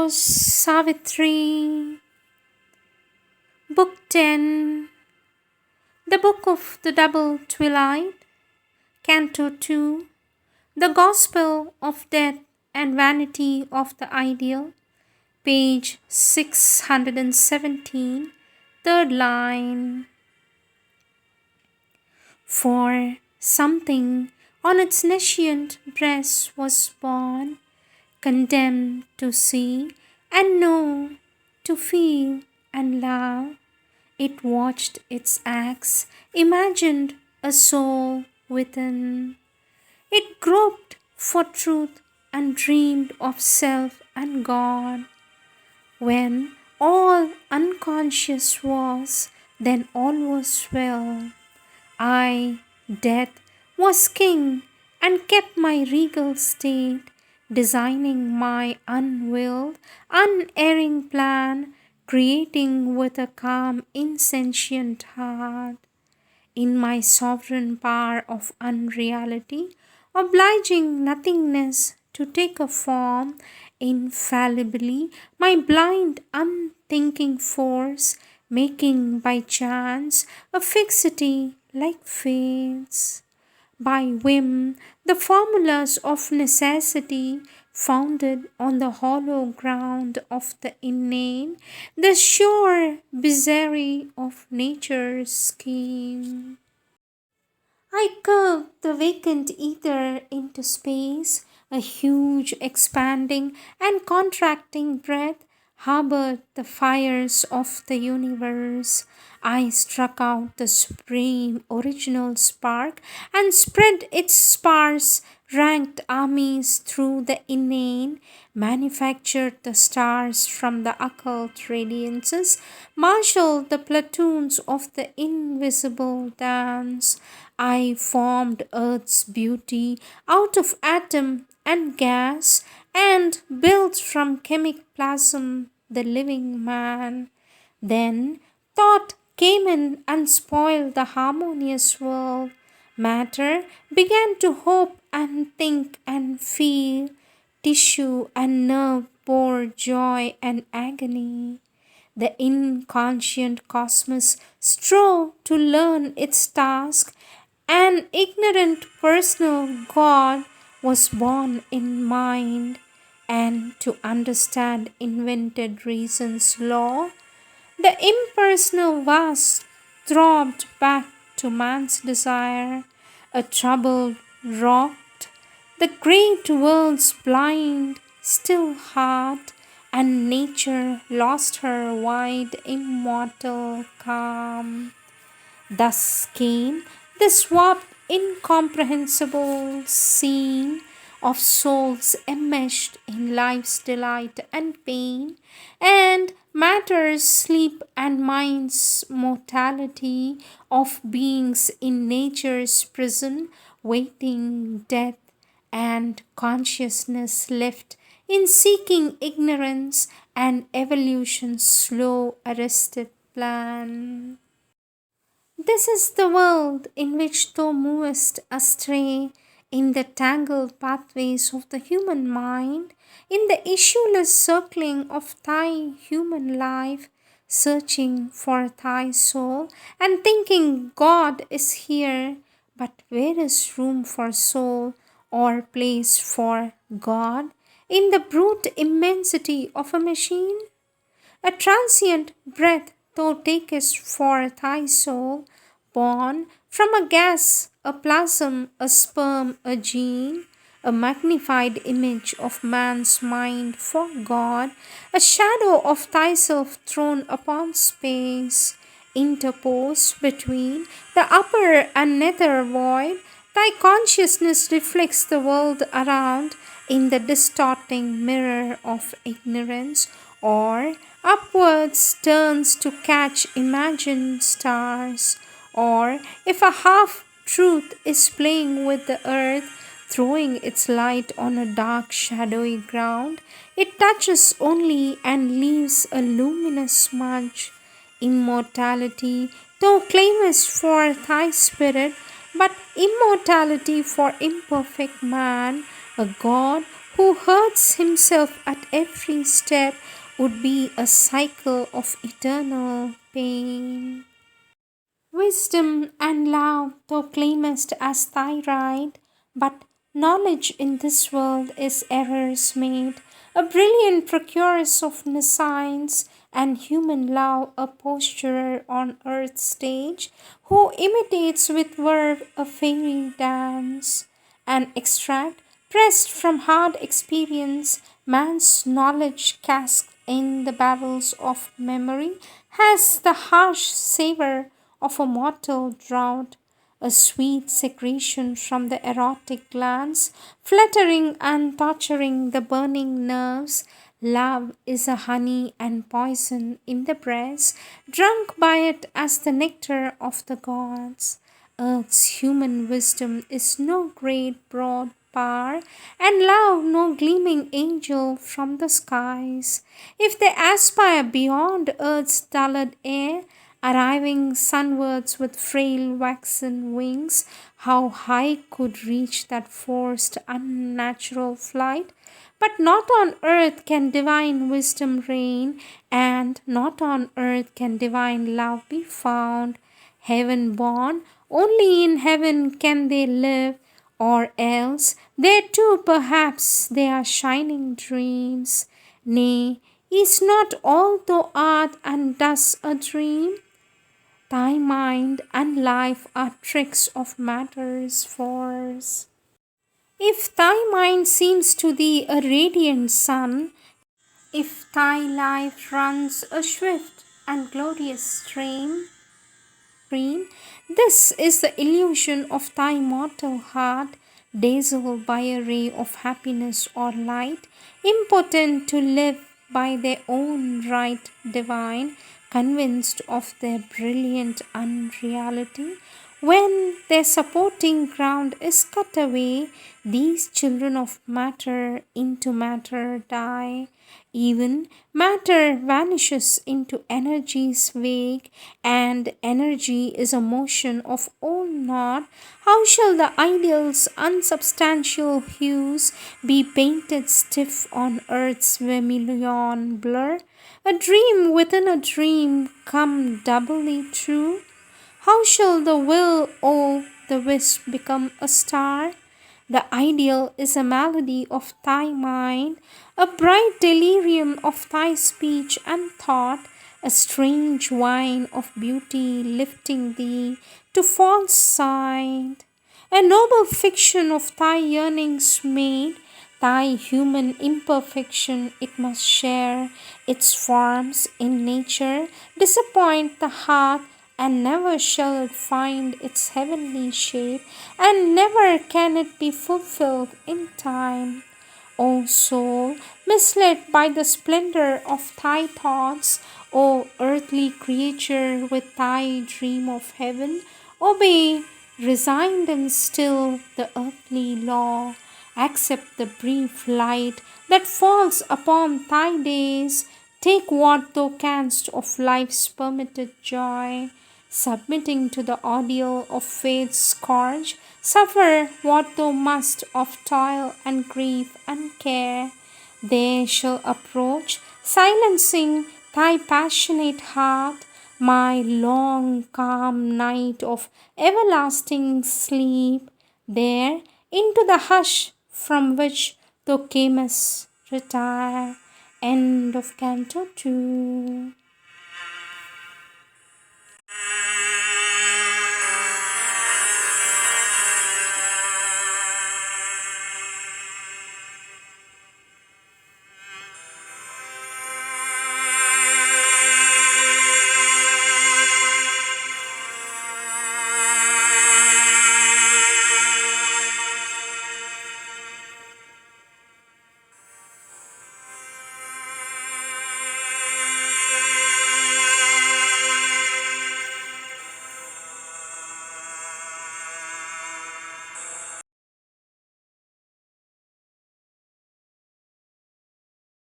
Savitri. Book 10. The Book of the Double Twilight. Canto 2. The Gospel of Death and Vanity of the Ideal. Page 617. Third line. For something on its nascent breast was born, condemned to see and know, to feel and love. It watched its acts, imagined a soul within. It groped for truth and dreamed of self and God. When all unconscious was, then all was well. I, death, was king and kept my regal state, designing my unwilled, unerring plan, creating with a calm, insentient heart. In my sovereign power of unreality, obliging nothingness to take a form, infallibly, my blind, unthinking force, making by chance a fixity like fates. By whim, the formulas of necessity, founded on the hollow ground of the inane, the sure bizarrerie of nature's scheme. I curved the vacant ether into space, a huge expanding and contracting breath harbored the fires of the universe. I struck out the supreme original spark and spread its sparse ranked armies through the inane, manufactured the stars from the occult radiances, marshaled the platoons of the invisible dance. I formed earth's beauty out of atom and gas, and built from chemic plasm the living man. Then thought came in and spoiled the harmonious world. Matter began to hope and think and feel. Tissue and nerve bore joy and agony. The inconscient cosmos strove to learn its task. An ignorant personal God was born in mind, and to understand invented reason's law, the impersonal vast throbbed back to man's desire. A troubled rocked the great world's blind, still heart, and nature lost her wide, immortal calm. Thus came this warped, incomprehensible scene of souls enmeshed in life's delight and pain, and matter's sleep and mind's mortality, of beings in nature's prison, waiting death, and consciousness left in seeking ignorance and evolution's slow arrested plan. This is the world in which thou movest astray, in the tangled pathways of the human mind, in the issueless circling of thy human life, searching for thy soul and thinking God is here. But where is room for soul or place for God in the brute immensity of a machine? A transient breath thou takest for thy soul, born from a gas, a plasm, a sperm, a gene, a magnified image of man's mind for God, a shadow of thyself thrown upon space, interposed between the upper and nether void. Thy consciousness reflects the world around in the distorting mirror of ignorance, or upwards turns to catch imagined stars, or if a half truth is playing with the earth, throwing its light on a dark shadowy ground, it touches only and leaves a luminous smudge. Immortality thou claimest for thy spirit, but immortality for imperfect man, a God who hurts himself at every step would be a cycle of eternal pain. Wisdom and love thou claimest as thy right, but knowledge in this world is errors made. A brilliant procuress of nescience, and human love a posturer on earth's stage, who imitates with verve a fairy dance. An extract pressed from hard experience, man's knowledge cast in the barrels of memory has the harsh savor of a mortal drought, a sweet secretion from the erotic glance, fluttering and torturing the burning nerves. Love is a honey and poison in the breast, drunk by it as the nectar of the gods. Earth's human wisdom is no great broad power, and love no gleaming angel from the skies. If they aspire beyond earth's dulled air, arriving sunwards with frail waxen wings, how high could reach that forced unnatural flight? But not on earth can divine wisdom reign, and not on earth can divine love be found. Heaven born, only in heaven can they live, or else there too perhaps they are shining dreams. Nay, is not all thou art and does a dream? Thy mind and life are tricks of matter's force. If thy mind seems to thee a radiant sun, if thy life runs a swift and glorious stream, this is the illusion of thy mortal heart, dazzled by a ray of happiness or light, impotent to live by their own right divine, convinced of their brilliant unreality. When their supporting ground is cut away, these children of matter into matter die. Even matter vanishes into energy's wake, and energy is a motion of all naught. How shall the ideal's unsubstantial hues be painted stiff on earth's vermilion blur? A dream within a dream come doubly true? How shall the will o' the wisp become a star? The ideal is a melody of thy mind, a bright delirium of thy speech and thought, a strange wine of beauty lifting thee to false sight, a noble fiction of thy yearnings made. Thy human imperfection it must share, its forms in nature disappoint the heart, and never shall it find its heavenly shape, and never can it be fulfilled in time. O soul, misled by the splendor of thy thoughts, O earthly creature with thy dream of heaven, obey, resigned and still, the earthly law. Accept the brief light that falls upon thy days. Take what thou canst of life's permitted joy. Submitting to the ordeal of fate's scourge, suffer what thou must of toil and grief and care. There shall approach, silencing thy passionate heart, my long calm night of everlasting sleep. There into the hush from which thou camest retire. End of Canto 2.